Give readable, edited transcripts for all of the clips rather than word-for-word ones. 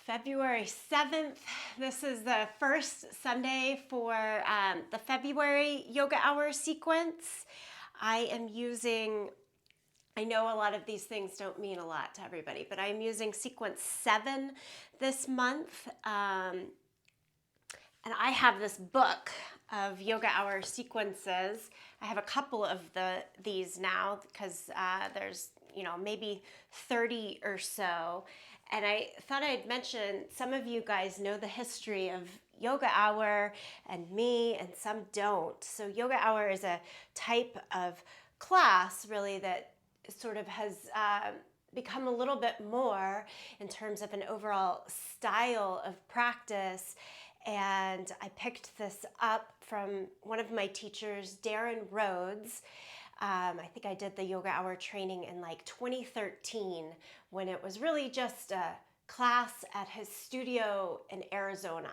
February 7th. This is the first Sunday for the February Yoga Hour sequence. I am using, I know a lot of these things don't mean a lot to everybody, but I'm using sequence 7 this month. And I have this book of Yoga Hour sequences. I have a couple of these now because there's maybe 30 or so. And I thought I'd mention, some of you guys know the history of Yoga Hour and me, and some don't. So Yoga Hour is a type of class really that sort of has become a little bit more in terms of an overall style of practice. And I picked this up from one of my teachers, Darren Rhodes. I think I did the Yoga Hour training in like 2013 when it was really just a class at his studio in Arizona.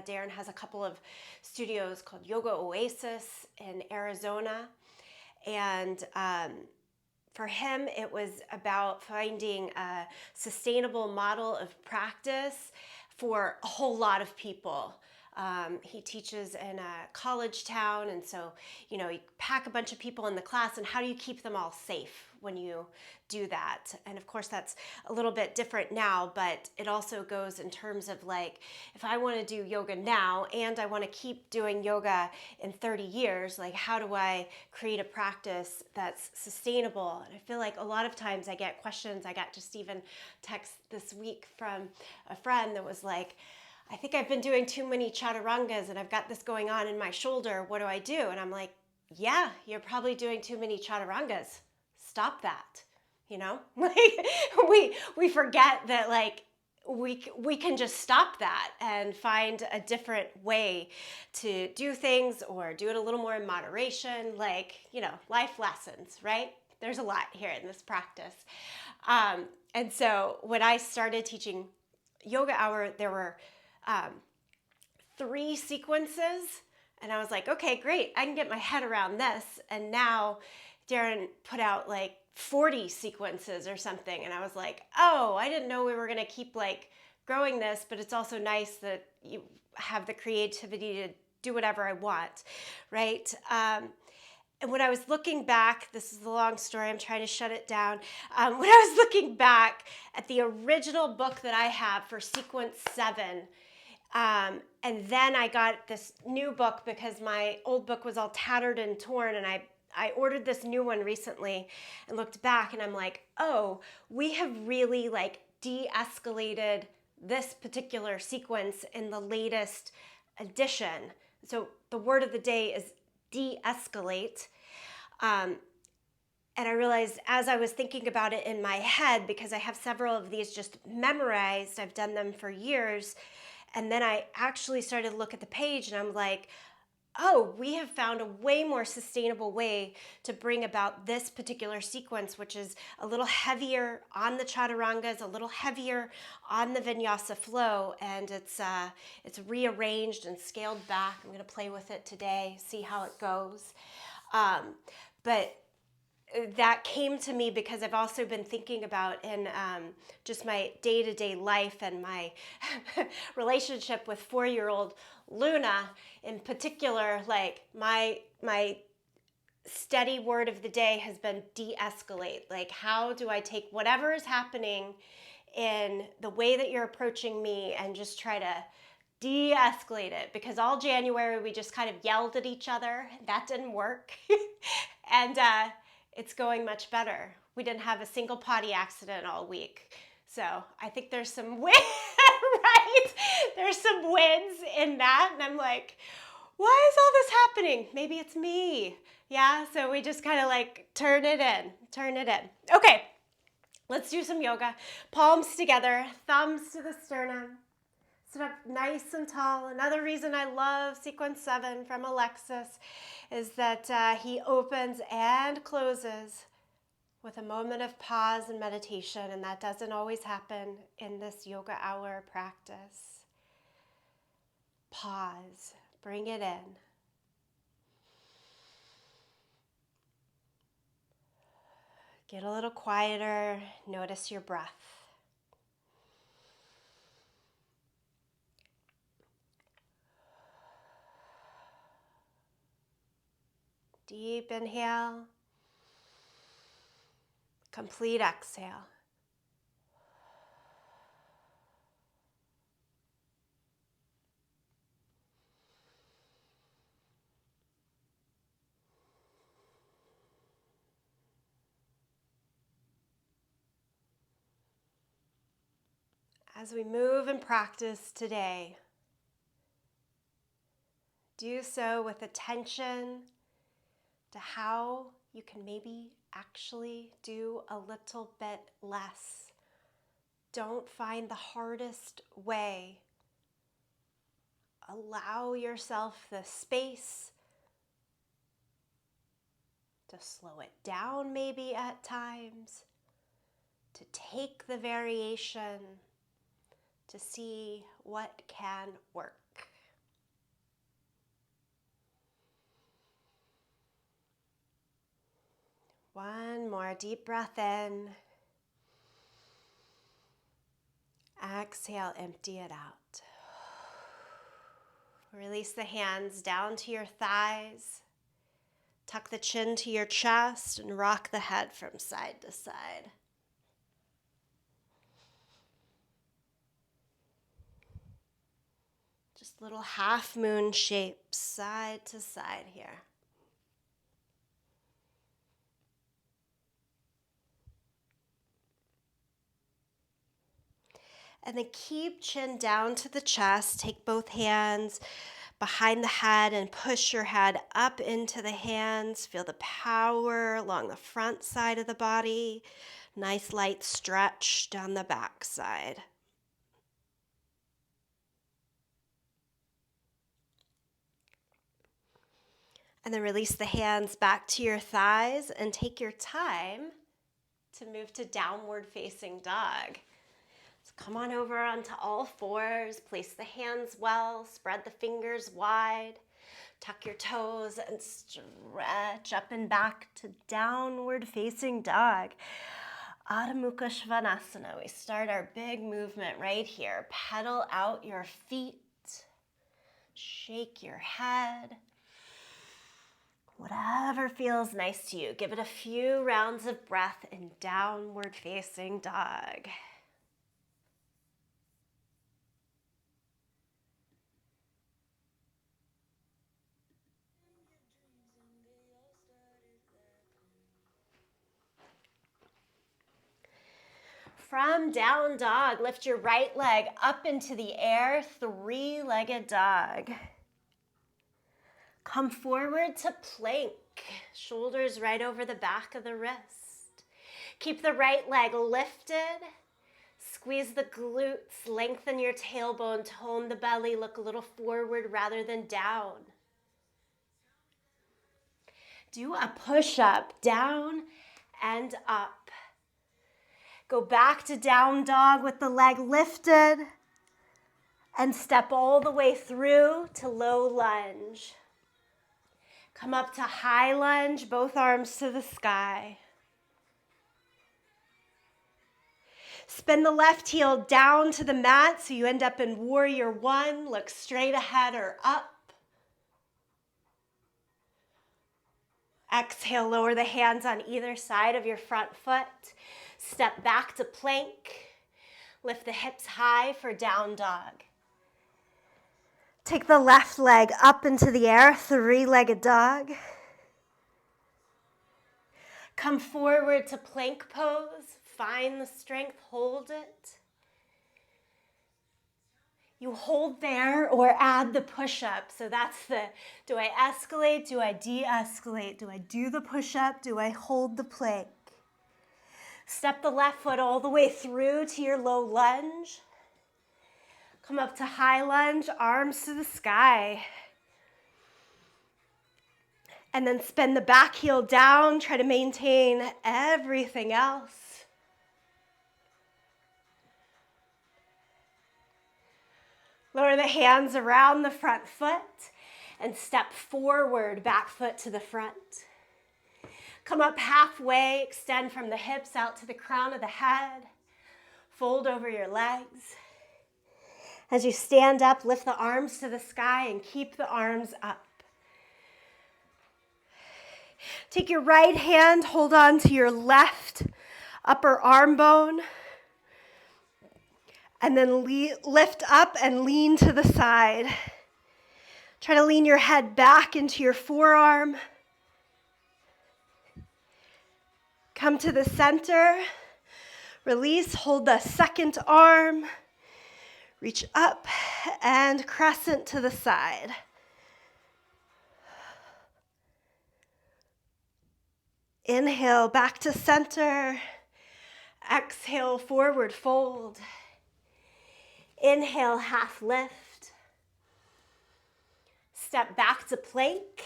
Darren has a couple of studios called Yoga Oasis in Arizona. And for him, it was about finding a sustainable model of practice for a whole lot of people. He teaches in a college town, and so, you pack a bunch of people in the class, and how do you keep them all safe when you do that? And of course, that's a little bit different now, but it also goes in terms of like, if I want to do yoga now and I want to keep doing yoga in 30 years, like how do I create a practice that's sustainable? And I feel like a lot of times I get questions. I got just even text this week from a friend that was like, I think I've been doing too many chaturangas and I've got this going on in my shoulder. What do I do? And I'm like, yeah, you're probably doing too many chaturangas. Stop that. Like we forget that like we can just stop that and find a different way to do things, or do it a little more in moderation, like, life lessons, right? There's a lot here in this practice. And so when I started teaching Yoga Hour, there were 3 sequences, and I was like, okay, great, I can get my head around this. And now Darren put out like 40 sequences or something, and I was like, oh, I didn't know we were gonna keep like growing this, but it's also nice that you have the creativity to do whatever I want, right? And when I was looking back, this is a long story, I'm trying to shut it down. When I was looking back at the original book that I have for sequence 7, and then I got this new book because my old book was all tattered and torn, and I ordered this new one recently and looked back, and I'm like, oh, we have really like de-escalated this particular sequence in the latest edition. So the word of the day is de-escalate. And I realized as I was thinking about it in my head, because I have several of these just memorized, I've done them for years, and then I actually started to look at the page and I'm like, oh, we have found a way more sustainable way to bring about this particular sequence, which is a little heavier on the chaturangas, a little heavier on the vinyasa flow, and it's rearranged and scaled back. I'm going to play with it today, see how it goes. But that came to me because I've also been thinking about in just my day-to-day life and my relationship with 4-year-old Luna in particular. Like my steady word of the day has been de-escalate. Like, how do I take whatever is happening in the way that you're approaching me and just try to de-escalate it? Because all January we just kind of yelled at each other. That didn't work. And it's going much better. We didn't have a single potty accident all week. So I think there's some wins, right? There's some wins in that. And I'm like, why is all this happening? Maybe it's me. Yeah, so we just kind of like turn it in. Okay, let's do some yoga. Palms together, thumbs to the sternum. Sit up nice and tall. Another reason I love sequence 7 from Alexis is that he opens and closes with a moment of pause and meditation, and that doesn't always happen in this Yoga Hour practice. Pause, bring it in. Get a little quieter, notice your breath. Deep inhale. Complete exhale. As we move and practice today, do so with attention to how you can maybe actually do a little bit less. Don't find the hardest way. Allow yourself the space to slow it down maybe at times, to take the variation, to see what can work. One more deep breath in. Exhale, empty it out. Release the hands down to your thighs. Tuck the chin to your chest and rock the head from side to side. Just little half moon shapes side to side here. And then keep chin down to the chest. Take both hands behind the head and push your head up into the hands. Feel the power along the front side of the body. Nice light stretch down the back side. And then release the hands back to your thighs and take your time to move to downward facing dog. So come on over onto all fours, place the hands well, spread the fingers wide, tuck your toes and stretch up and back to downward facing dog. Adho Mukha Svanasana. We start our big movement right here. Pedal out your feet, shake your head. Whatever feels nice to you. Give it a few rounds of breath in downward facing dog. From down dog, lift your right leg up into the air, three-legged dog. Come forward to plank, shoulders right over the back of the wrist. Keep the right leg lifted, squeeze the glutes, lengthen your tailbone, tone the belly, look a little forward rather than down. Do a push-up, down and up. Go back to down dog with the leg lifted and step all the way through to low lunge. Come up to high lunge, both arms to the sky. Spin the left heel down to the mat so you end up in warrior one. Look straight ahead or up. Exhale, lower the hands on either side of your front foot. Step back to plank. Lift the hips high for down dog. Take the left leg up into the air, three-legged dog. Come forward to plank pose. Find the strength, hold it. You hold there or add the push-up. So that's the, do I escalate? Do I de-escalate? Do I do the push-up? Do I hold the plank? Step the left foot all the way through to your low lunge. Come up to high lunge, arms to the sky. And then spin the back heel down, try to maintain everything else. Lower the hands around the front foot and step forward, back foot to the front. Come up halfway, extend from the hips out to the crown of the head. Fold over your legs. As you stand up, lift the arms to the sky and keep the arms up. Take your right hand, hold on to your left upper arm bone, and then lift up and lean to the side. Try to lean your head back into your forearm. Come to the center. Release, hold the second arm. Reach up and crescent to the side. Inhale, back to center. Exhale, forward fold. Inhale, half lift. Step back to plank.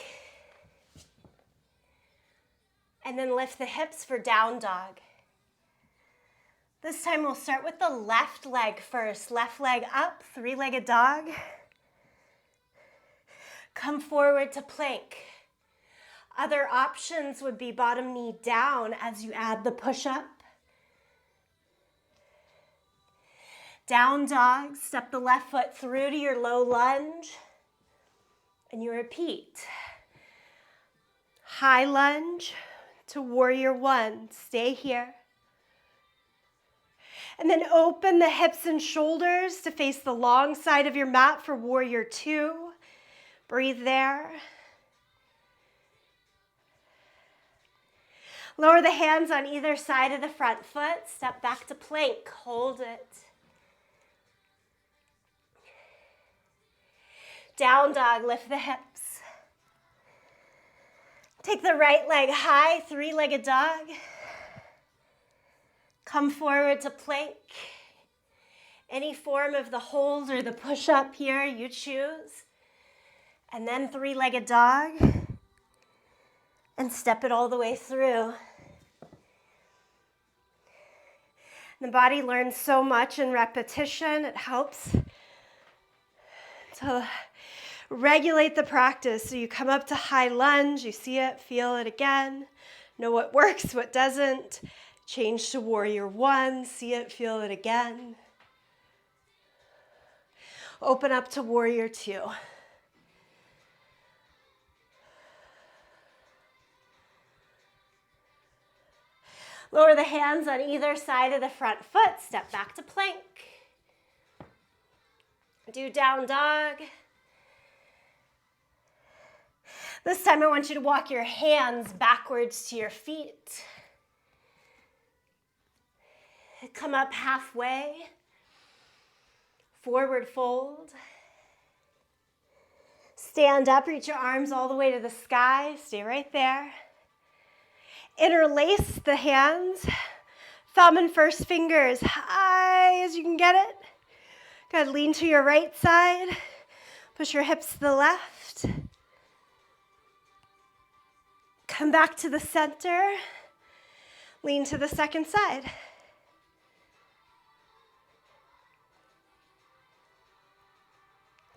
And then lift the hips for down dog. This time we'll start with the left leg first. Left leg up, three-legged dog. Come forward to plank. Other options would be bottom knee down as you add the push-up. Down dog, step the left foot through to your low lunge. And you repeat. High lunge to warrior one. Stay here. And then open the hips and shoulders to face the long side of your mat for warrior two. Breathe there. Lower the hands on either side of the front foot. Step back to plank. Hold it. Down dog, lift the hips. Take the right leg high, three-legged dog. Come forward to plank. Any form of the hold or the push-up here, you choose. And then three-legged dog. And step it all the way through. The body learns so much in repetition. It helps to regulate the practice. So you come up to high lunge, you see it, feel it again. Know what works, what doesn't. Change to warrior one, see it, feel it again. Open up to warrior two. Lower the hands on either side of the front foot. Step back to plank. Do down dog. This time I want you to walk your hands backwards to your feet. Come up halfway. Forward fold. Stand up, reach your arms all the way to the sky. Stay right there. Interlace the hands. Thumb and first finger as high as you can get it. Good, lean to your right side. Push your hips to the left. Come back to the center. Lean to the second side.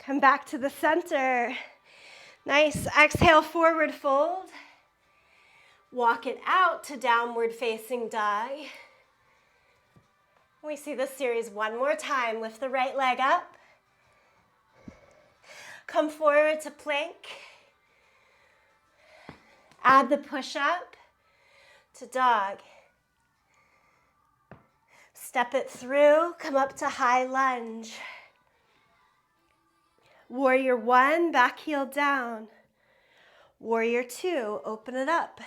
Come back to the center. Nice. Exhale, forward fold. Walk it out to downward facing dog. We see this series one more time. Lift the right leg up. Come forward to plank. Add the push-up to dog. Step it through. Come up to high lunge. Warrior one, back heel down. Warrior two, open it up.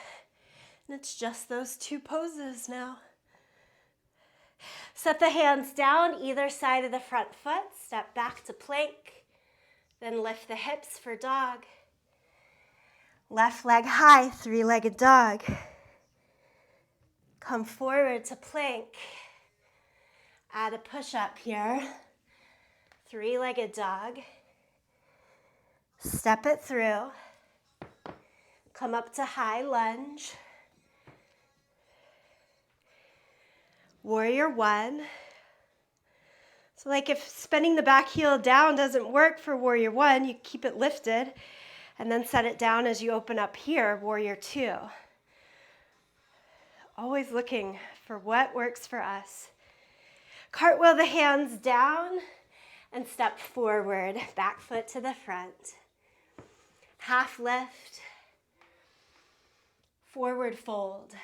And it's just those two poses now. Set the hands down either side of the front foot. Step back to plank. Then lift the hips for dog. Left leg high, three-legged dog. Come forward to plank. Add a push-up here. Three-legged dog. Step it through. Come up to high lunge. Warrior one. So like if spinning the back heel down doesn't work for warrior one, you keep it lifted and then set it down as you open up here, warrior two. Always looking for what works for us. Cartwheel the hands down and step forward, back foot to the front. Half lift. Forward fold.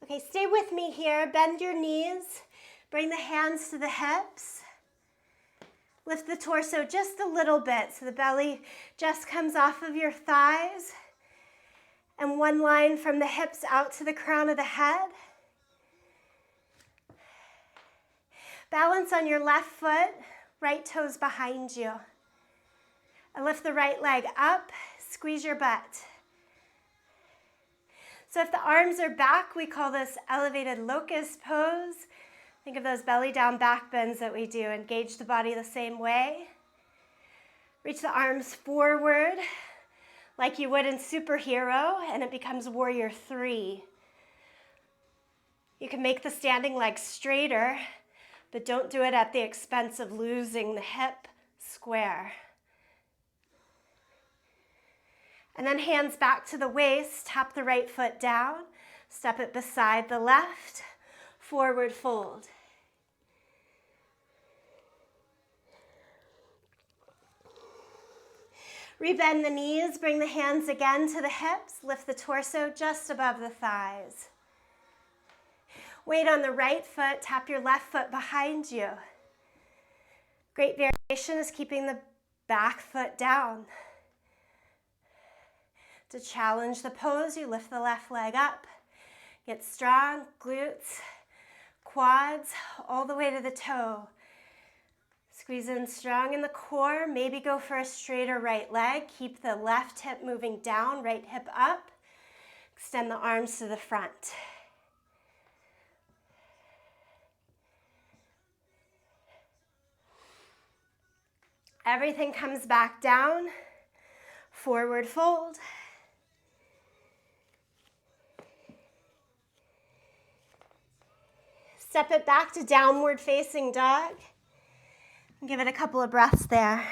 Okay, stay with me here. Bend your knees. Bring the hands to the hips. Lift the torso just a little bit so the belly just comes off of your thighs. And one line from the hips out to the crown of the head. Balance on your left foot, right toes behind you. And lift the right leg up, squeeze your butt. So if the arms are back, we call this elevated locust pose. Think of those belly down back bends that we do. Engage the body the same way. Reach the arms forward like you would in superhero, and it becomes warrior 3. You can make the standing leg straighter, but don't do it at the expense of losing the hip square. And then hands back to the waist, tap the right foot down, step it beside the left, forward fold. Rebend the knees, bring the hands again to the hips, lift the torso just above the thighs. Weight on the right foot, tap your left foot behind you. Great variation is keeping the back foot down. To challenge the pose, you lift the left leg up. Get strong, glutes, quads, all the way to the toe. Squeeze in strong in the core. Maybe go for a straighter right leg. Keep the left hip moving down, right hip up. Extend the arms to the front. Everything comes back down. Forward fold. Step it back to downward facing dog. Give it a couple of breaths there.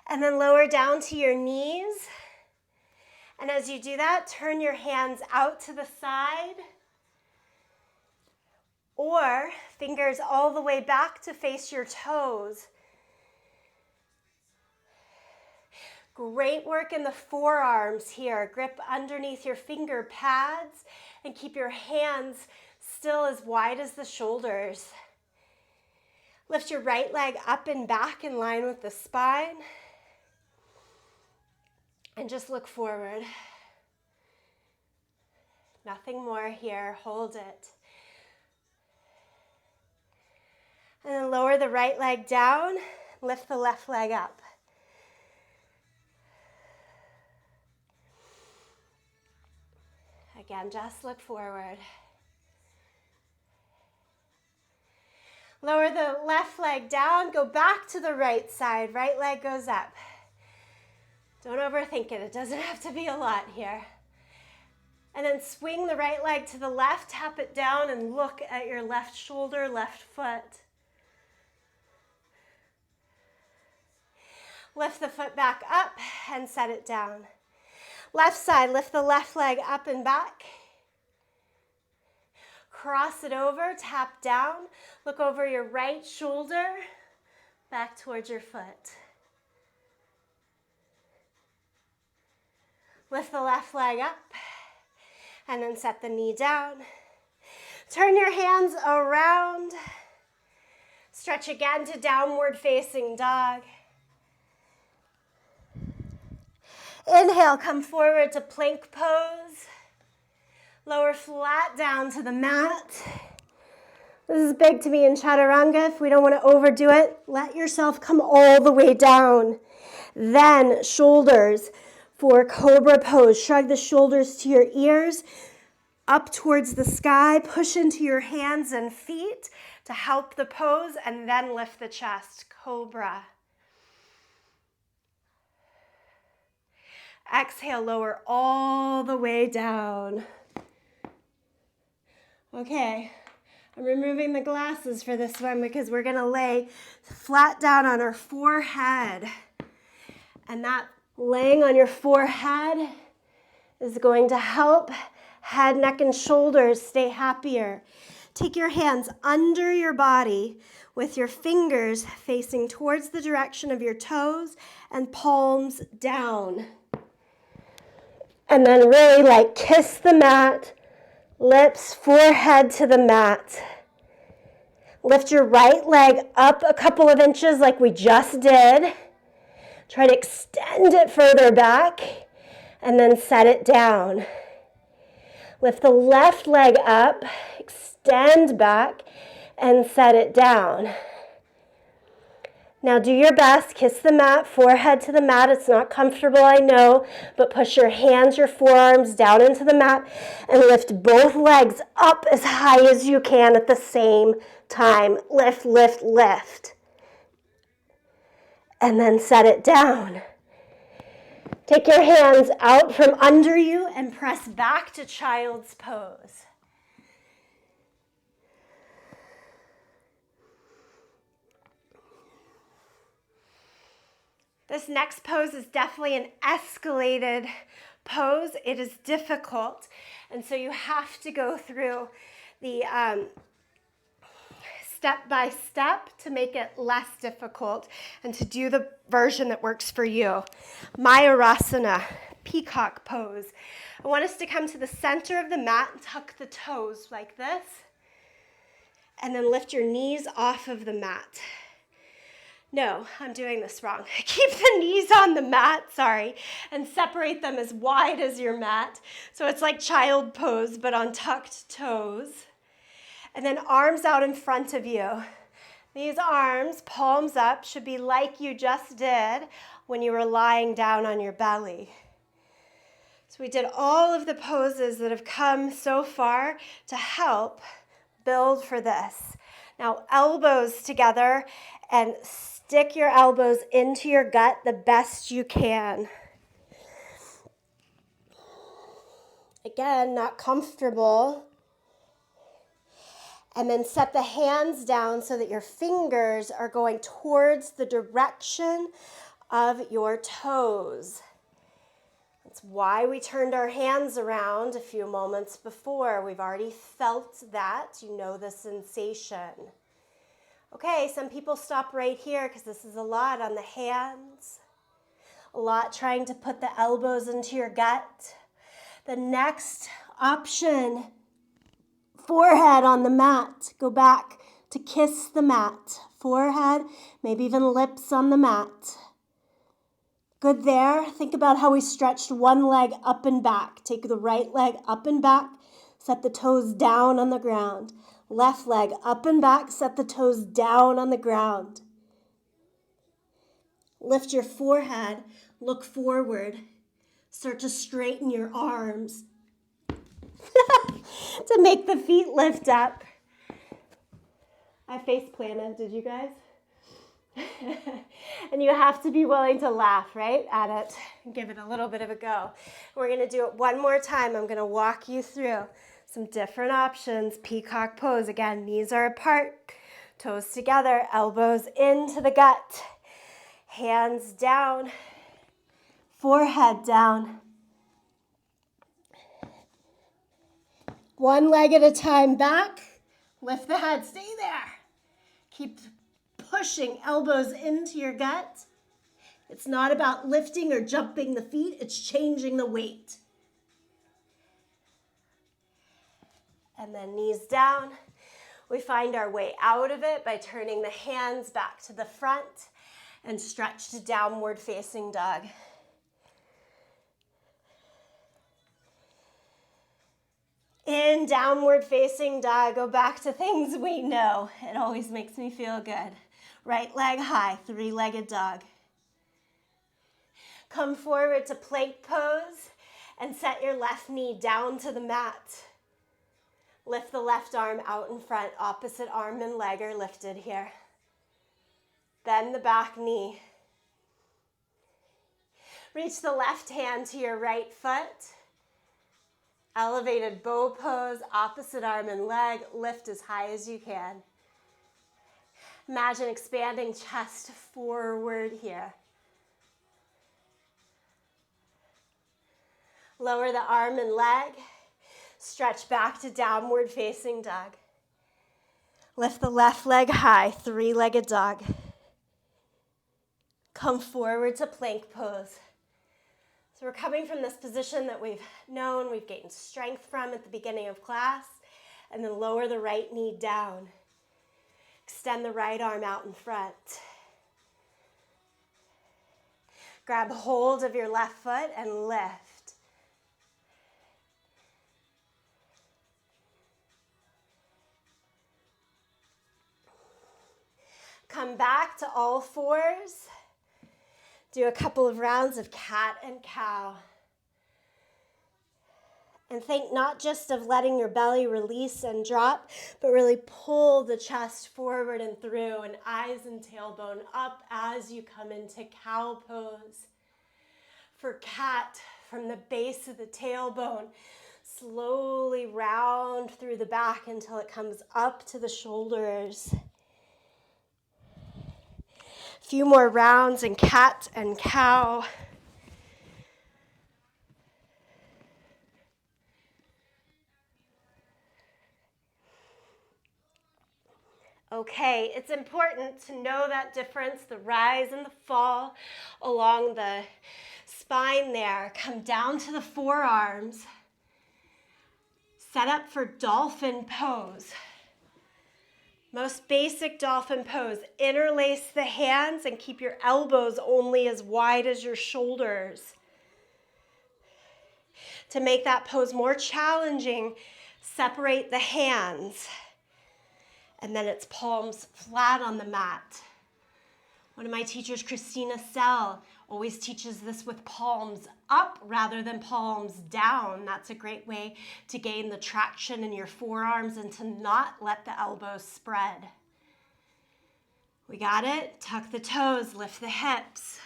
And then lower down to your knees. And as you do that, turn your hands out to the side. Or fingers all the way back to face your toes. Great work in the forearms here. Grip underneath your finger pads and keep your hands still as wide as the shoulders. Lift your right leg up and back in line with the spine. And just look forward. Nothing more here. Hold it. And then lower the right leg down. Lift the left leg up. Again, just look forward. Lower the left leg down, go back to the right side. Right leg goes up. Don't overthink it. It doesn't have to be a lot here. And then swing the right leg to the left, tap it down, and look at your left shoulder, left foot. Lift the foot back up and set it down. Left side, lift the left leg up and back. Cross it over, tap down. Look over your right shoulder, back towards your foot. Lift the left leg up and then set the knee down. Turn your hands around. Stretch again to downward facing dog. Inhale, come forward to plank pose. Lower flat down to the mat. This is big to me in chaturanga. If we don't want to overdo it, let yourself come all the way down. Then shoulders for cobra pose. Shrug the shoulders to your ears, up towards the sky. Push into your hands and feet to help the pose, and then lift the chest, cobra. Exhale, lower all the way down. Okay, I'm removing the glasses for this one because we're gonna lay flat down on our forehead. And that laying on your forehead is going to help head, neck, and shoulders stay happier. Take your hands under your body with your fingers facing towards the direction of your toes and palms down. And then really like kiss the mat, lips, forehead to the mat. Lift your right leg up a couple of inches like we just did. Try to extend it further back and then set it down. Lift the left leg up, extend back, and set it down. Now do your best, kiss the mat, forehead to the mat. It's not comfortable, I know, but push your hands, your forearms down into the mat and lift both legs up as high as you can at the same time. Lift, lift, lift. And then set it down. Take your hands out from under you and press back to child's pose. This next pose is definitely an escalated pose. It is difficult, and so you have to go through the step by step to make it less difficult and to do the version that works for you. Mayurasana, peacock pose. I want us to come to the center of the mat and tuck the toes like this, and then lift your knees off of the mat. No, I'm doing this wrong. Keep the knees on the mat, and separate them as wide as your mat. So it's like child pose, but on tucked toes. And then arms out in front of you. These arms, palms up, should be like you just did when you were lying down on your belly. So we did all of the poses that have come so far to help build for this. Now, elbows together and stick your elbows into your gut the best you can. Again, not comfortable. And then set the hands down so that your fingers are going towards the direction of your toes. That's why we turned our hands around a few moments before. We've already felt that. You know the sensation. Okay, some people stop right here because this is a lot on the hands. A lot trying to put the elbows into your gut. The next option, forehead on the mat. Go back to kiss the mat. Forehead, maybe even lips on the mat. Good there. Think about how we stretched one leg up and back. Take the right leg up and back. Set the toes down on the ground. Left leg up and back. Set the toes down on the ground. Lift your forehead. Look forward. Start to straighten your arms to make the feet lift up. I face planted, did you guys? And you have to be willing to laugh, right, at it. Give it a little bit of a go. We're going to do it one more time. I'm going to walk you through some different options. Peacock pose. Again, knees are apart, toes together, elbows into the gut, hands down, forehead down. One leg at a time back. Lift the head. Stay there. Keep pushing elbows into your gut. It's not about lifting or jumping the feet. It's changing the weight. And then knees down. We find our way out of it by turning the hands back to the front and stretch to downward facing dog. In downward facing dog, go back to things we know. It always makes me feel good. Right leg high, three-legged dog. Come forward to plank pose and set your left knee down to the mat. Lift the left arm out in front. Opposite arm and leg are lifted here. Bend the back knee. Reach the left hand to your right foot. Elevated bow pose, opposite arm and leg. Lift as high as you can. Imagine expanding chest forward here. Lower the arm and leg. Stretch back to downward facing dog. Lift the left leg high, three-legged dog. Come forward to plank pose. So we're coming from this position that we've known, we've gained strength from at the beginning of class, and then lower the right knee down. Extend the right arm out in front. Grab hold of your left foot and lift. Come back to all fours. Do a couple of rounds of cat and cow. And think not just of letting your belly release and drop, but really pull the chest forward and through, and eyes and tailbone up as you come into cow pose. For cat, from the base of the tailbone, slowly round through the back until it comes up to the shoulders. A few more rounds in cat and cow. Okay, it's important to know that difference, the rise and the fall along the spine there. Come down to the forearms. Set up for dolphin pose. Most basic dolphin pose. Interlace the hands and keep your elbows only as wide as your shoulders. To make that pose more challenging, separate the hands. And then it's palms flat on the mat. One of my teachers, Christina Sell, always teaches this with palms up rather than palms down. That's a great way to gain the traction in your forearms and to not let the elbows spread. We got it? Tuck the toes, lift the hips.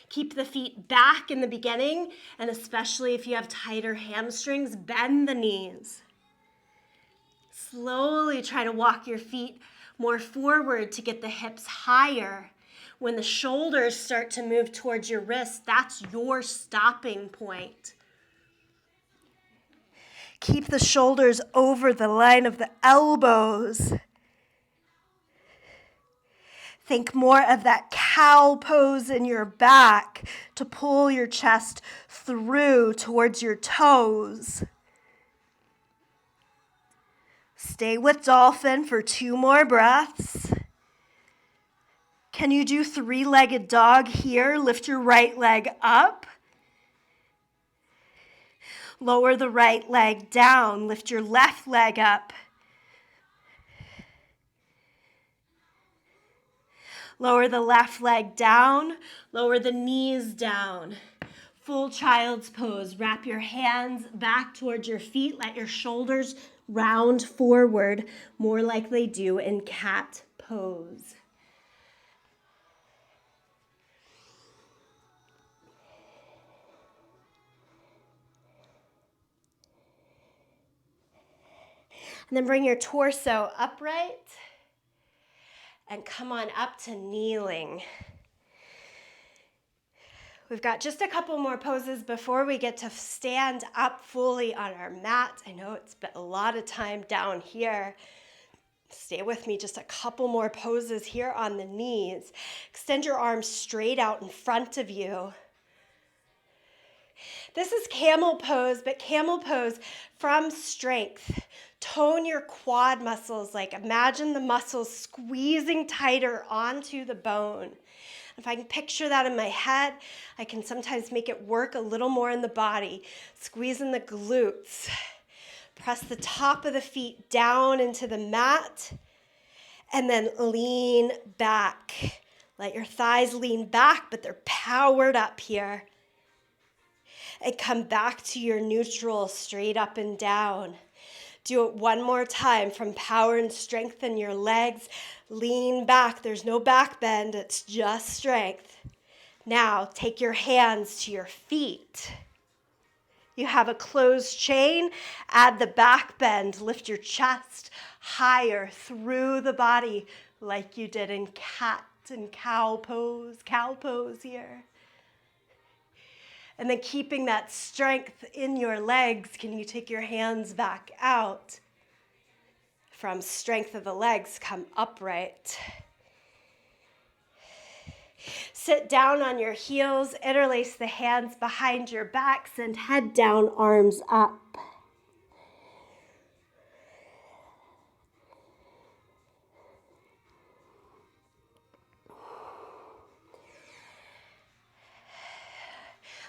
Keep the feet back in the beginning, and especially if you have tighter hamstrings, bend the knees. Slowly try to walk your feet more forward to get the hips higher. When the shoulders start to move towards your wrist, that's your stopping point. Keep the shoulders over the line of the elbows. Think more of that cow pose in your back to pull your chest through towards your toes. Stay with dolphin for 2 more breaths. Can you do three-legged dog here? Lift your right leg up. Lower the right leg down. Lift your left leg up. Lower the left leg down. Lower the knees down. Full child's pose. Wrap your hands back towards your feet. Let your shoulders round forward, more like they do in cat pose. And then bring your torso upright and come on up to kneeling. We've got just a couple more poses before we get to stand up fully on our mat. I know it's been a lot of time down here. Stay with me, just a couple more poses here on the knees. Extend your arms straight out in front of you. This is camel pose, but camel pose from strength. Tone your quad muscles, like imagine the muscles squeezing tighter onto the bone. If I can picture that in my head, I can sometimes make it work a little more in the body. Squeezing the glutes. Press the top of the feet down into the mat and then lean back. Let your thighs lean back, but they're powered up here. And come back to your neutral, straight up and down. Do it one more time from power and strength in your legs. Lean back. There's no back bend. It's just strength. Now, take your hands to your feet. You have a closed chain. Add the back bend. Lift your chest higher through the body like you did in cat and cow pose here. And then keeping that strength in your legs, can you take your hands back out? From strength of the legs, come upright. Sit down on your heels, interlace the hands behind your back, send head down, arms up.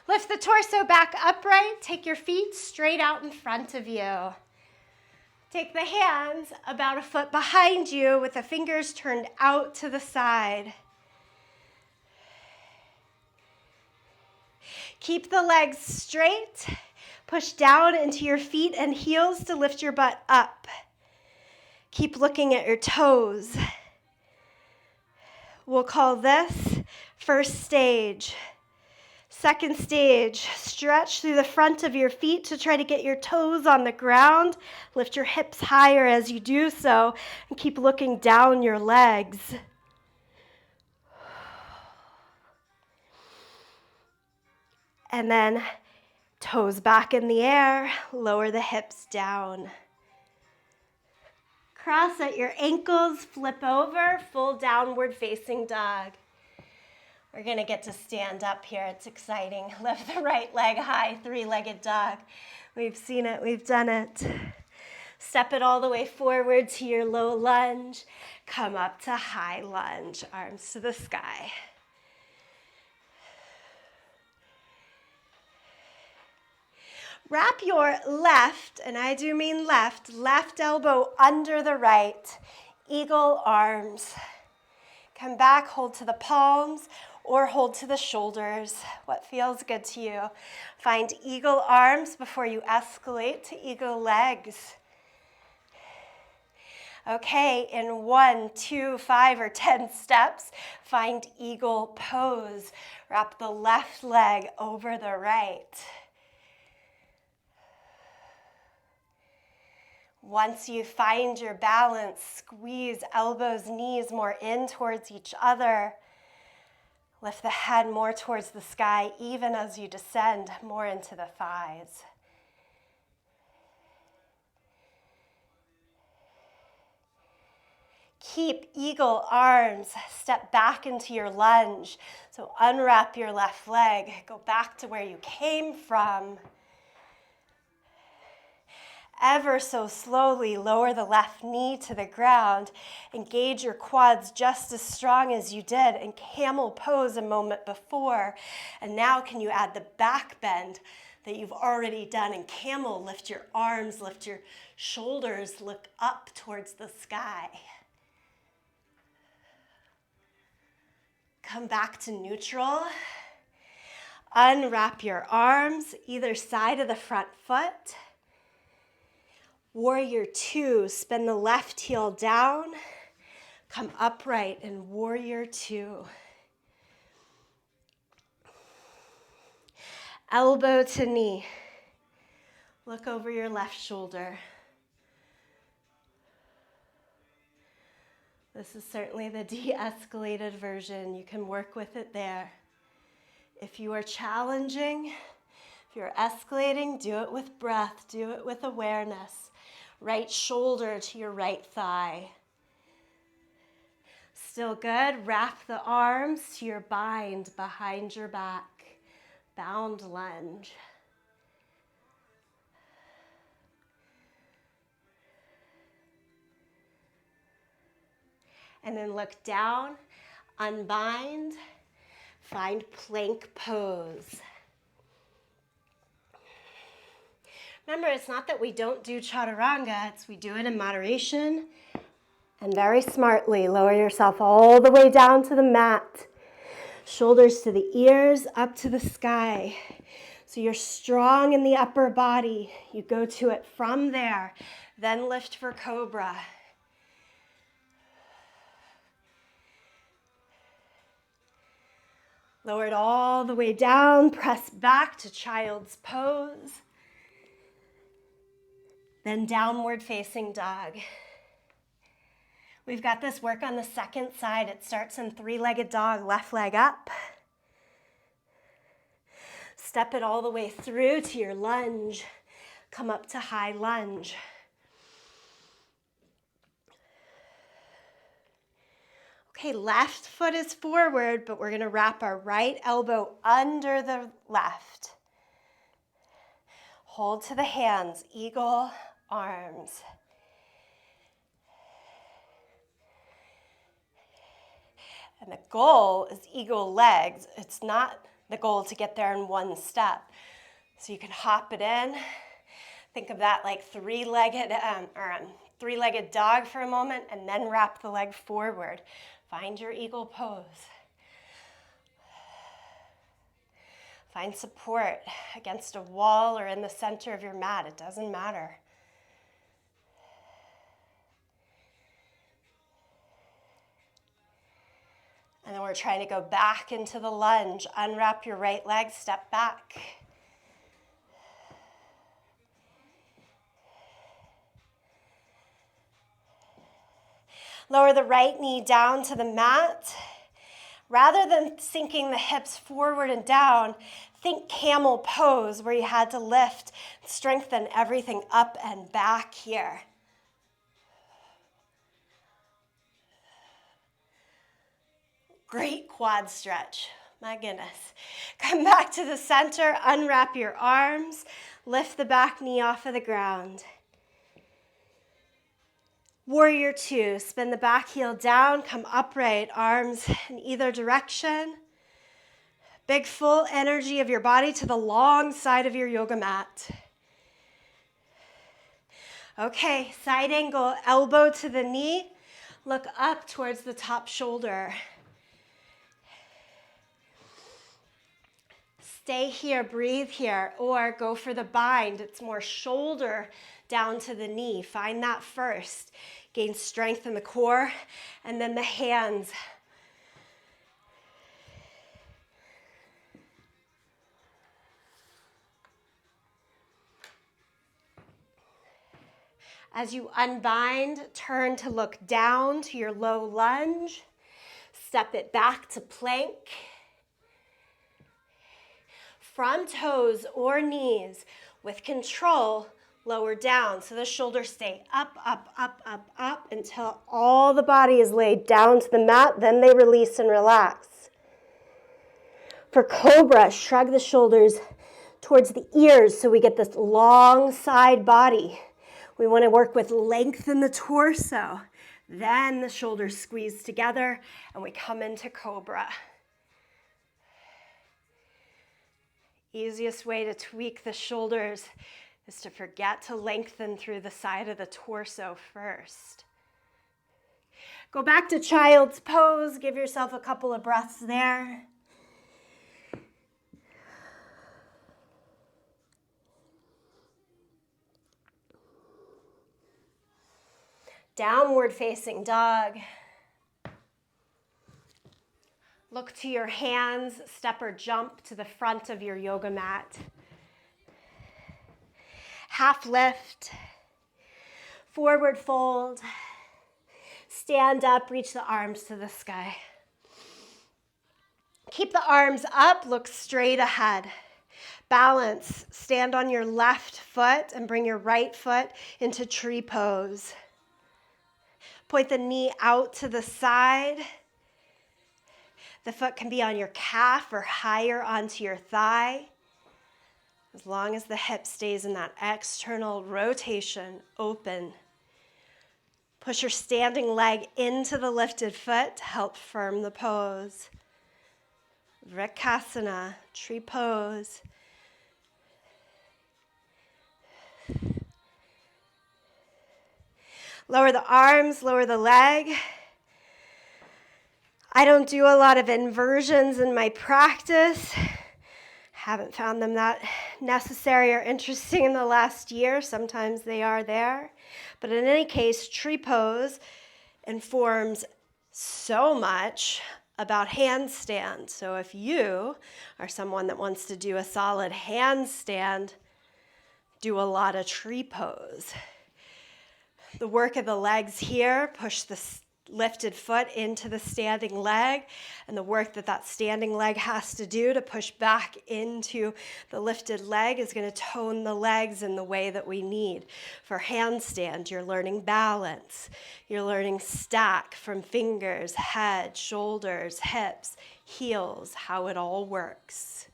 Lift the torso back upright. Take your feet straight out in front of you. Take the hands about a foot behind you with the fingers turned out to the side. Keep the legs straight. Push down into your feet and heels to lift your butt up. Keep looking at your toes. We'll call this first stage. Second stage, stretch through the front of your feet to try to get your toes on the ground. Lift your hips higher as you do so, and keep looking down your legs. And then toes back in the air, lower the hips down. Cross at your ankles, flip over, full downward facing dog. We're gonna get to stand up here, it's exciting. Lift the right leg high, three-legged dog. We've seen it, we've done it. Step it all the way forward to your low lunge. Come up to high lunge, arms to the sky. Wrap your left, and I do mean left elbow under the right. Eagle arms. Come back, hold to the palms or hold to the shoulders. What feels good to you? Find eagle arms before you escalate to eagle legs. Okay, in 1, 2, 5, or 10 steps, find eagle pose. Wrap the left leg over the right. Once you find your balance, squeeze elbows, knees more in towards each other. Lift the head more towards the sky, even as you descend more into the thighs. Keep eagle arms, step back into your lunge. So unwrap your left leg, go back to where you came from. Ever so slowly lower the left knee to the ground. Engage your quads just as strong as you did in camel pose a moment before. And now can you add the back bend that you've already done in camel? Lift your arms, lift your shoulders, look up towards the sky. Come back to neutral. Unwrap your arms, either side of the front foot. Warrior 2, spin the left heel down, come upright in Warrior 2. Elbow to knee. Look over your left shoulder. This is certainly the de-escalated version. You can work with it there. If you are challenging, if you're escalating, do it with breath, do it with awareness. Right shoulder to your right thigh. Still good. Wrap the arms to your bind behind your back. Bound lunge. And then look down, unbind, find plank pose. Remember, it's not that we don't do chaturanga, it's we do it in moderation and very smartly. Lower yourself all the way down to the mat. Shoulders to the ears, up to the sky. So you're strong in the upper body. You go to it from there. Then lift for cobra. Lower it all the way down. Press back to child's pose. Then downward facing dog. We've got this work on the second side. It starts in three-legged dog, left leg up. Step it all the way through to your lunge. Come up to high lunge. Okay, left foot is forward, but we're going to wrap our right elbow under the left. Hold to the hands, eagle arms. And the goal is eagle legs. It's not the goal to get there in one step. So you can hop it in. Think of that like three-legged dog for a moment, and then wrap the leg forward. Find your eagle pose. Find support against a wall or in the center of your mat. It doesn't matter. And then we're trying to go back into the lunge. Unwrap your right leg, step back. Lower the right knee down to the mat. Rather than sinking the hips forward and down, think camel pose where you had to lift, strengthen everything up and back here. Great quad stretch, my goodness. Come back to the center, unwrap your arms, lift the back knee off of the ground. Warrior two, spin the back heel down, come upright, arms in either direction. Big full energy of your body to the long side of your yoga mat. Okay, side angle, elbow to the knee, look up towards the top shoulder. Stay here, breathe here, or go for the bind. It's more shoulder down to the knee. Find that first. Gain strength in the core, and then the hands. As you unbind, turn to look down to your low lunge. Step it back to plank. From toes or knees, with control, lower down. So the shoulders stay up, up, up, up, up until all the body is laid down to the mat. Then they release and relax. For cobra, shrug the shoulders towards the ears so we get this long side body. We want to work with length in the torso. Then the shoulders squeeze together and we come into cobra. Easiest way to tweak the shoulders is to forget to lengthen through the side of the torso first. Go back to child's pose. Give yourself a couple of breaths there. Downward facing dog. Look to your hands, step or jump to the front of your yoga mat. Half lift, forward fold, stand up, reach the arms to the sky. Keep the arms up, look straight ahead. Balance, stand on your left foot and bring your right foot into tree pose. Point the knee out to the side. The foot can be on your calf or higher onto your thigh. As long as the hip stays in that external rotation, open. Push your standing leg into the lifted foot to help firm the pose. Vrikasana, tree pose. Lower the arms, lower the leg. I don't do a lot of inversions in my practice. Haven't found them that necessary or interesting in the last year. Sometimes they are there. But in any case, tree pose informs so much about handstand. So if you are someone that wants to do a solid handstand, do a lot of tree pose. The work of the legs here, push the lifted foot into the standing leg, and the work that that standing leg has to do to push back into the lifted leg is going to tone the legs in the way that we need. For handstand, you're learning balance. You're learning stack from fingers, head, shoulders, hips, heels, how it all works.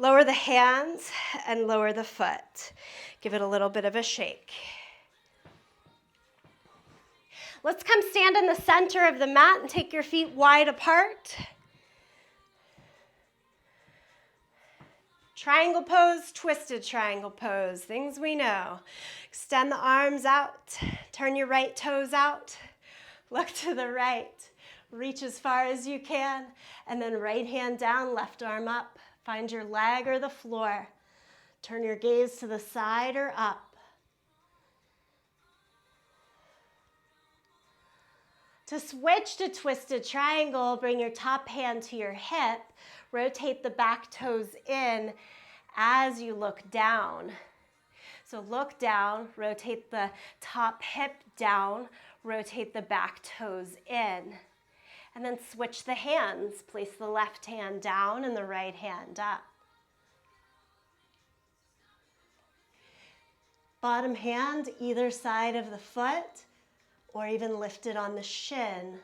Lower the hands and lower the foot. Give it a little bit of a shake. Let's come stand in the center of the mat and take your feet wide apart. Triangle pose, twisted triangle pose, things we know. Extend the arms out, turn your right toes out, look to the right, reach as far as you can, and then right hand down, left arm up. Find your leg or the floor. Turn your gaze to the side or up. To switch to twisted triangle, bring your top hand to your hip. Rotate the back toes in as you look down. So look down, rotate the top hip down, rotate the back toes in. And then switch the hands. Place the left hand down and the right hand up. Bottom hand either side of the foot, or even lifted on the shin.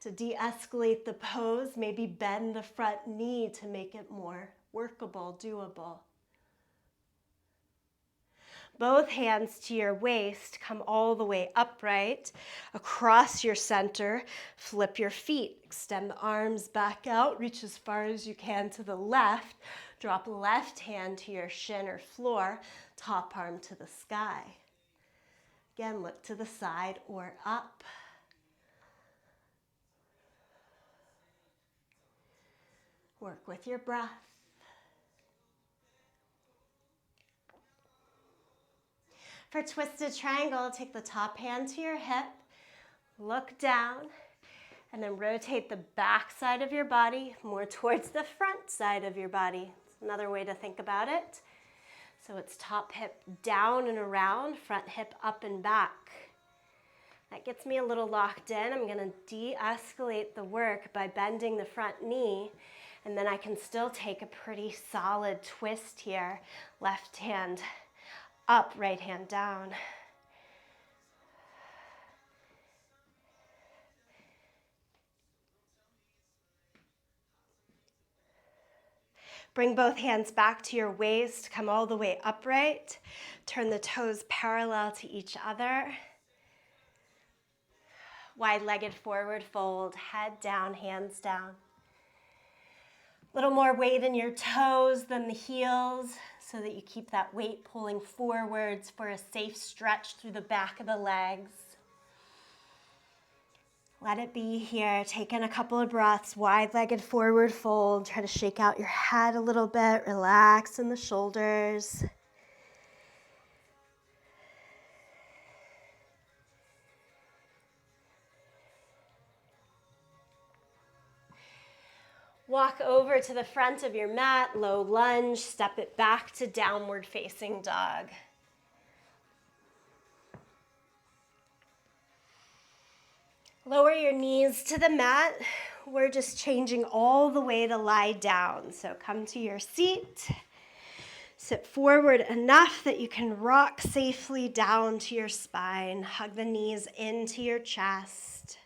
To de-escalate the pose, maybe bend the front knee to make it more workable, doable. Both hands to your waist, come all the way upright, across your center, flip your feet, extend the arms back out, reach as far as you can to the left, drop left hand to your shin or floor, top arm to the sky. Again, look to the side or up. Work with your breath. For twisted triangle, take the top hand to your hip, look down, and then rotate the back side of your body more towards the front side of your body. It's another way to think about it. So it's top hip down and around, front hip up and back. That gets me a little locked in. I'm going to de-escalate the work by bending the front knee, and then I can still take a pretty solid twist here. Left hand up, right hand down. Bring both hands back to your waist, come all the way upright. Turn the toes parallel to each other. Wide-legged forward fold, head down, hands down. A little more weight in your toes than the heels so that you keep that weight pulling forwards for a safe stretch through the back of the legs. Let it be here. Take in a couple of breaths, wide-legged forward fold. Try to shake out your head a little bit, relax in the shoulders. Walk over to the front of your mat, low lunge, step it back to downward facing dog. Lower your knees to the mat. We're just changing all the way to lie down. So come to your seat. Sit forward enough that you can rock safely down to your spine. Hug the knees into your chest.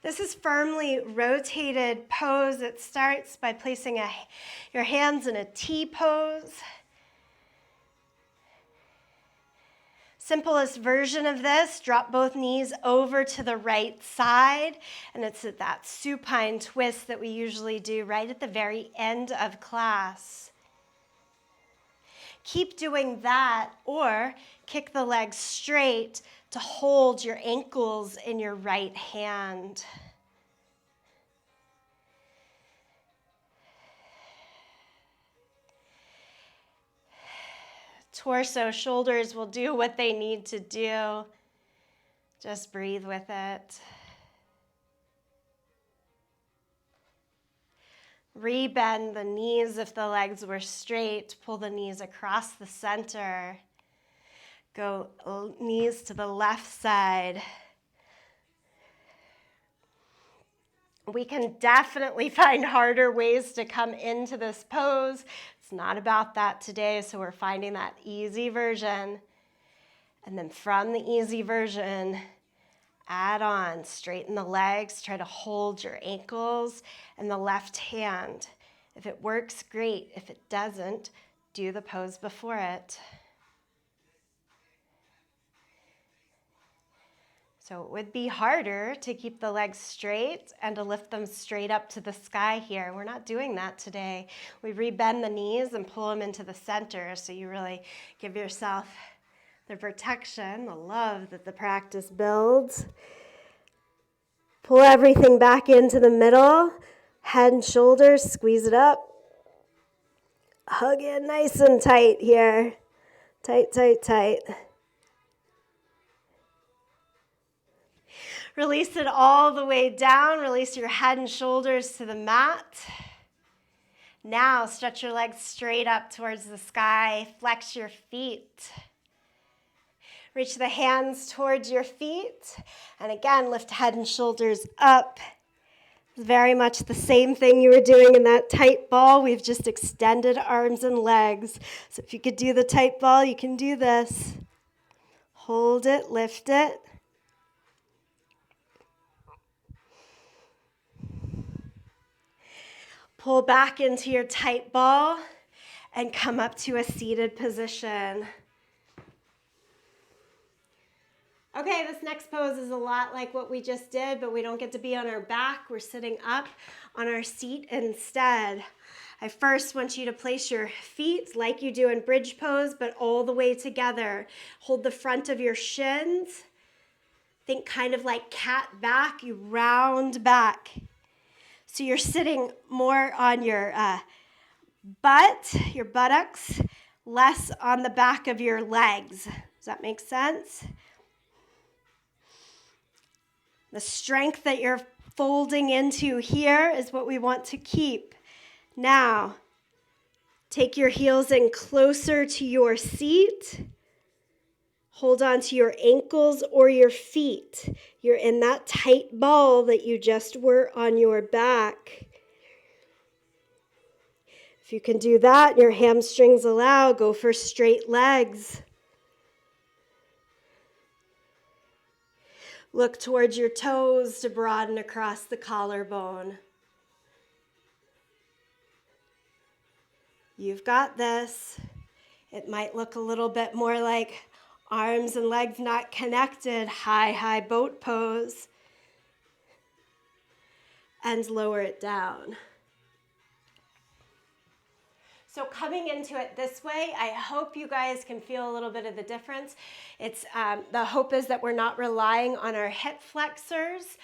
This is firmly rotated pose. It starts by placing your hands in a T pose. Simplest version of this, drop both knees over to the right side, and it's at that supine twist that we usually do right at the very end of class. Keep doing that, or kick the legs straight to hold your ankles in your right hand. Torso, shoulders will do what they need to do. Just breathe with it. Rebend the knees if the legs were straight. Pull the knees across the center. Go knees to the left side. We can definitely find harder ways to come into this pose. It's not about that today, so we're finding that easy version. And then from the easy version, add on, straighten the legs, try to hold your ankles and the left hand. If it works, great. If it doesn't, do the pose before it. So it would be harder to keep the legs straight and to lift them straight up to the sky here. We're not doing that today. We rebend the knees and pull them into the center so you really give yourself the protection, the love that the practice builds. Pull everything back into the middle. Head and shoulders, squeeze it up. Hug it nice and tight here. Tight, tight, tight. Release it all the way down. Release your head and shoulders to the mat. Now stretch your legs straight up towards the sky. Flex your feet. Reach the hands towards your feet. And again, lift head and shoulders up. It's very much the same thing you were doing in that tight ball. We've just extended arms and legs. So if you could do the tight ball, you can do this. Hold it, lift it. Pull back into your tight ball and come up to a seated position. Okay, this next pose is a lot like what we just did, but we don't get to be on our back. We're sitting up on our seat instead. I first want you to place your feet like you do in bridge pose, but all the way together. Hold the front of your shins. Think kind of like cat back. You round back. So you're sitting more on your butt, your buttocks, less on the back of your legs. Does that make sense? The strength that you're folding into here is what we want to keep. Now, take your heels in closer to your seat. Hold on to your ankles or your feet. You're in that tight ball that you just were on your back. If you can do that, your hamstrings allow, go for straight legs. Look towards your toes to broaden across the collarbone. You've got this. It might look a little bit more like arms and legs not connected, high boat pose. And lower it down. So coming into it this way, I hope you guys can feel a little bit of the difference. It's the hope is that we're not relying on our hip flexors.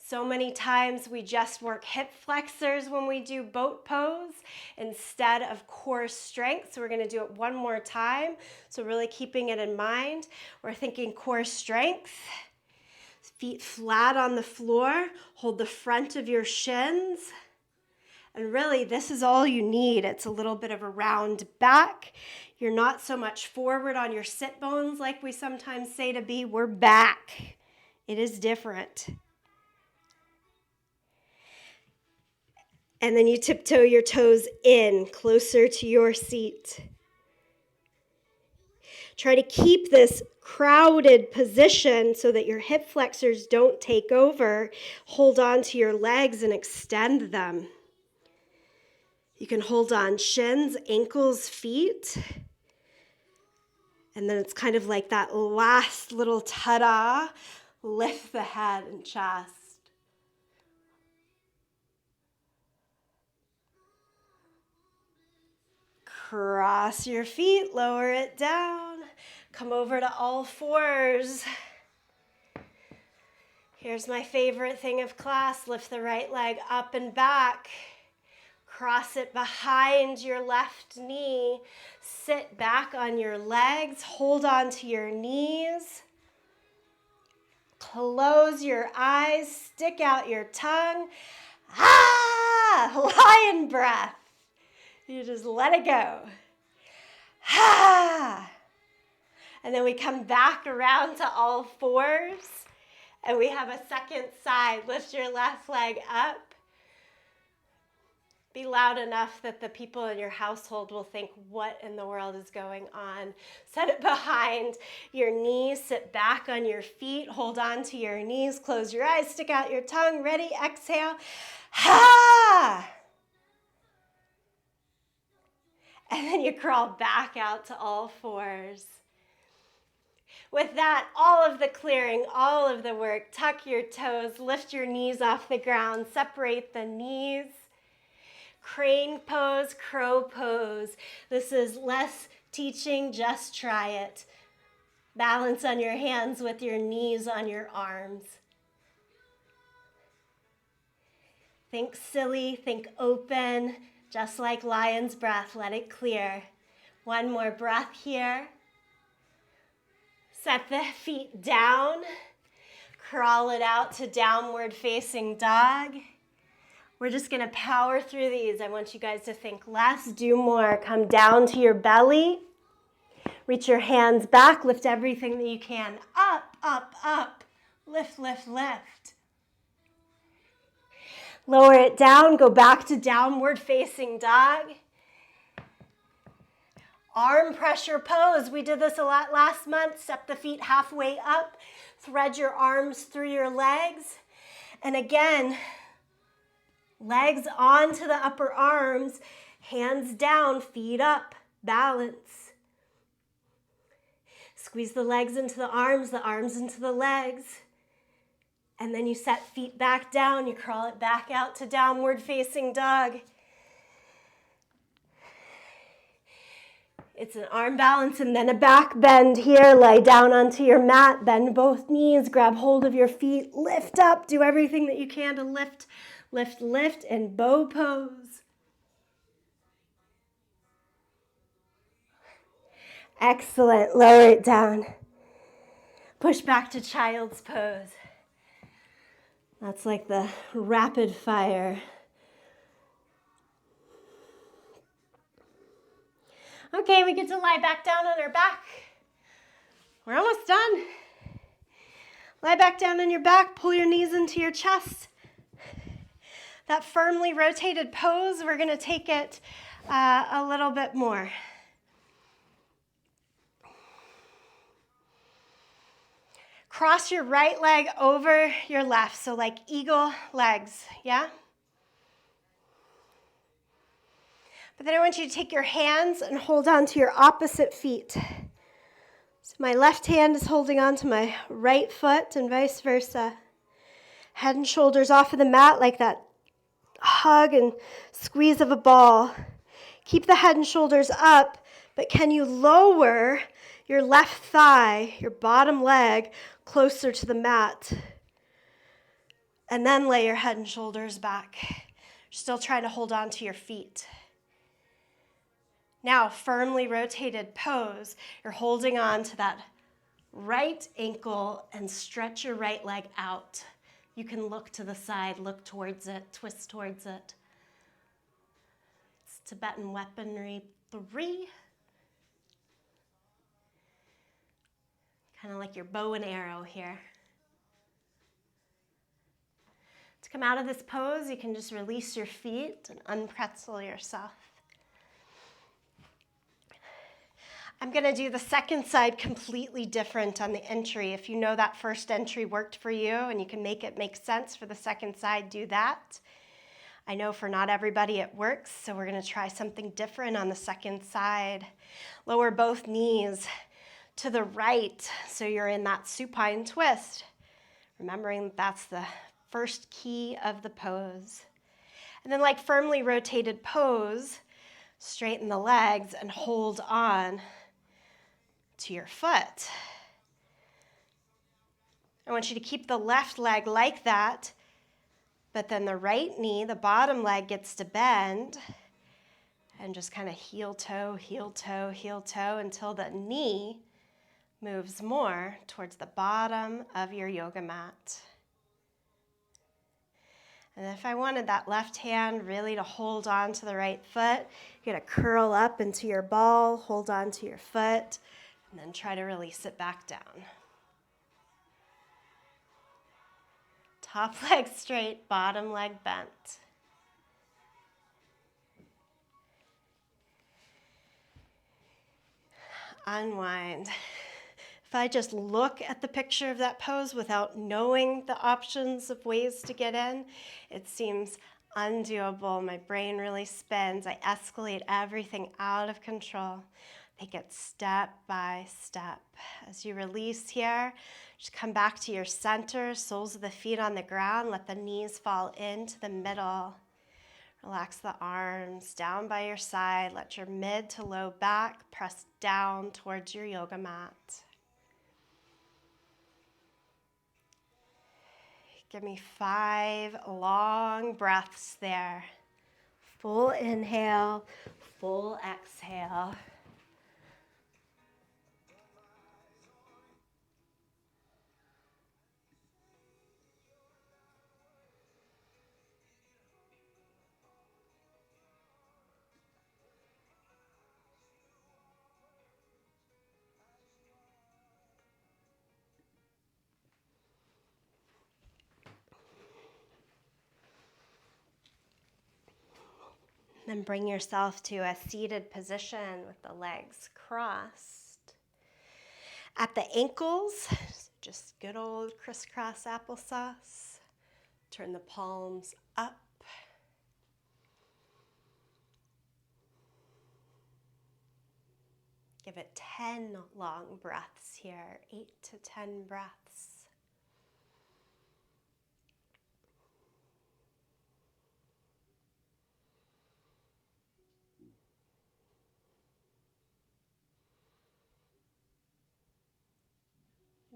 So many times we just work hip flexors when we do boat pose instead of core strength. So we're going to do it one more time. So really keeping it in mind. We're thinking core strength. Feet flat on the floor. Hold the front of your shins. And really, this is all you need. It's a little bit of a round back. You're not so much forward on your sit bones like we sometimes say to be. We're back. It is different. And then you tiptoe your toes in, closer to your seat. Try to keep this crowded position so that your hip flexors don't take over. Hold on to your legs and extend them. You can hold on shins, ankles, feet. And then it's kind of like that last little ta-da. Lift the head and chest. Cross your feet, lower it down. Come over to all fours. Here's my favorite thing of class. Lift the right leg up and back. Cross it behind your left knee. Sit back on your legs. Hold on to your knees. Close your eyes. Stick out your tongue. Ah! lion breath. You just let it go. Ha! And then we come back around to all fours. And we have a second side. Lift your left leg up. Be loud enough that the people in your household will think, what in the world is going on? Set it behind your knees. Sit back on your feet. Hold on to your knees. Close your eyes. Stick out your tongue. Ready? Exhale. Ha! And then you crawl back out to all fours. With that, all of the clearing, all of the work, tuck your toes, lift your knees off the ground, separate the knees. Crane pose, crow pose. This is less teaching, just try it. Balance on your hands with your knees on your arms. Think silly, think open, just like lion's breath, let it clear. One more breath here. Set the feet down, crawl it out to downward facing dog. We're just gonna power through these. I want you guys to think less, do more. Come down to your belly, reach your hands back, lift everything that you can. Up, up, up, lift, lift, lift. Lower it down, go back to downward facing dog. Arm pressure pose. We did this a lot last month. Step the feet halfway up. Thread your arms through your legs. And again, legs onto the upper arms, hands down, feet up, balance. Squeeze the legs into the arms into the legs. And then you set feet back down. You crawl it back out to downward facing dog. It's an arm balance and then a back bend here. Lay down onto your mat, bend both knees, grab hold of your feet, lift up, do everything that you can to lift, lift, lift, and bow pose. Excellent, lower it down. Push back to child's pose. That's like the rapid fire. Okay, we get to lie back down on our back. We're almost done. Lie back down on your back, pull your knees into your chest. That firmly rotated pose, we're gonna take it a little bit more. Cross your right leg over your left, so like eagle legs, yeah? But then I want you to take your hands and hold on to your opposite feet. So my left hand is holding on to my right foot and vice versa. Head and shoulders off of the mat like that hug and squeeze of a ball. Keep the head and shoulders up, but can you lower your left thigh, your bottom leg, closer to the mat? And then lay your head and shoulders back. Still trying to hold on to your feet. Now, firmly rotated pose. You're holding on to that right ankle and stretch your right leg out. You can look to the side, look towards it, twist towards it. It's Tibetan weaponry 3. Kind of like your bow and arrow here. To come out of this pose, you can just release your feet and unpretzel yourself. I'm going to do the second side completely different on the entry. If you know that first entry worked for you and you can make it make sense for the second side, do that. I know for not everybody it works, so we're going to try something different on the second side. Lower both knees to the right so you're in that supine twist. Remembering that that's the first key of the pose. And then like firmly rotated pose, straighten the legs and hold on to your foot. I want you to keep the left leg like that, but then the right knee, the bottom leg gets to bend and just kind of heel toe, heel toe, heel toe until the knee moves more towards the bottom of your yoga mat. And if I wanted that left hand really to hold on to the right foot, you're gonna curl up into your ball, hold on to your foot, and then try to release it back down. Top leg straight, bottom leg bent. Unwind. If I just look at the picture of that pose without knowing the options of ways to get in, it seems undoable. My brain really spins. I escalate everything out of control. Take it step by step. As you release here, just come back to your center, soles of the feet on the ground. Let the knees fall into the middle. Relax the arms down by your side. Let your mid to low back press down towards your yoga mat. Give me 5 long breaths there. Full inhale, full exhale. Then bring yourself to a seated position with the legs crossed. At the ankles, just good old crisscross applesauce. Turn the palms up. Give it 10 long breaths here, 8 to 10 breaths.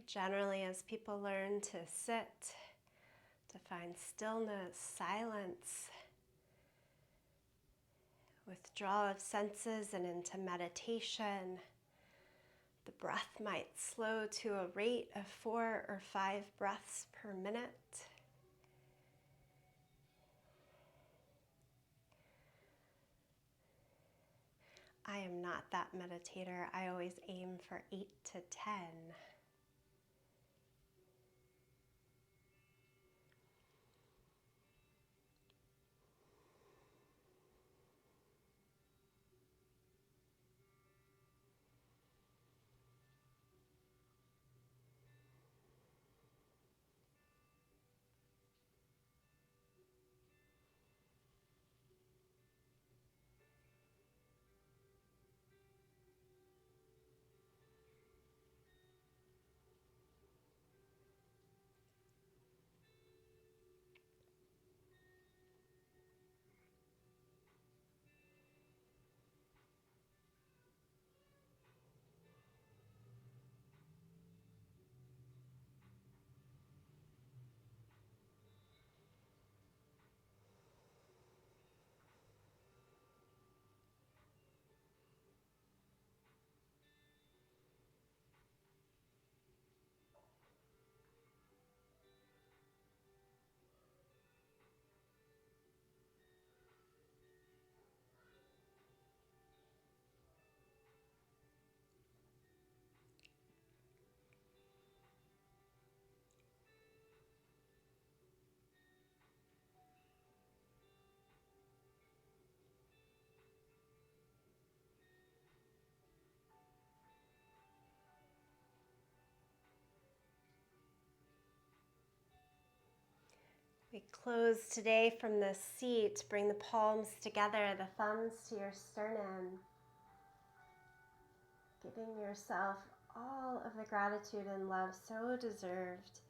Generally, as people learn to sit, to find stillness, silence, withdrawal of senses and into meditation, the breath might slow to a rate of 4 or 5 breaths per minute. I am not that meditator. I always aim for 8 to 10. We close today from the seat. Bring the palms together, the thumbs to your sternum. Giving yourself all of the gratitude and love so deserved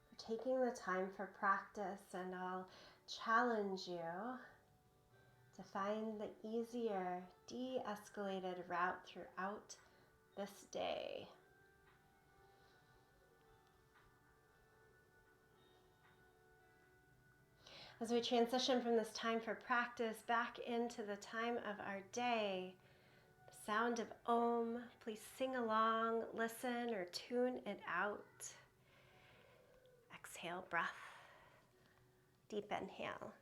for taking the time for practice, and I'll challenge you to find the easier, de-escalated route throughout this day. As we transition from this time for practice back into the time of our day, the sound of Om, please sing along, listen, or tune it out. Exhale, breath. Deep inhale.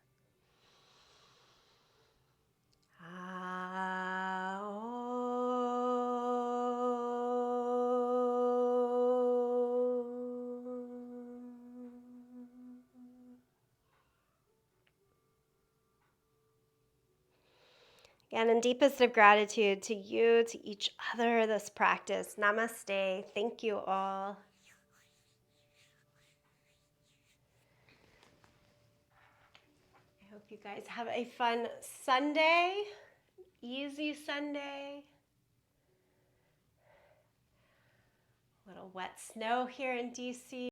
Again, in deepest of gratitude to you, to each other, this practice. Namaste. Thank you all. I hope you guys have a fun Sunday, easy Sunday. A little wet snow here in DC.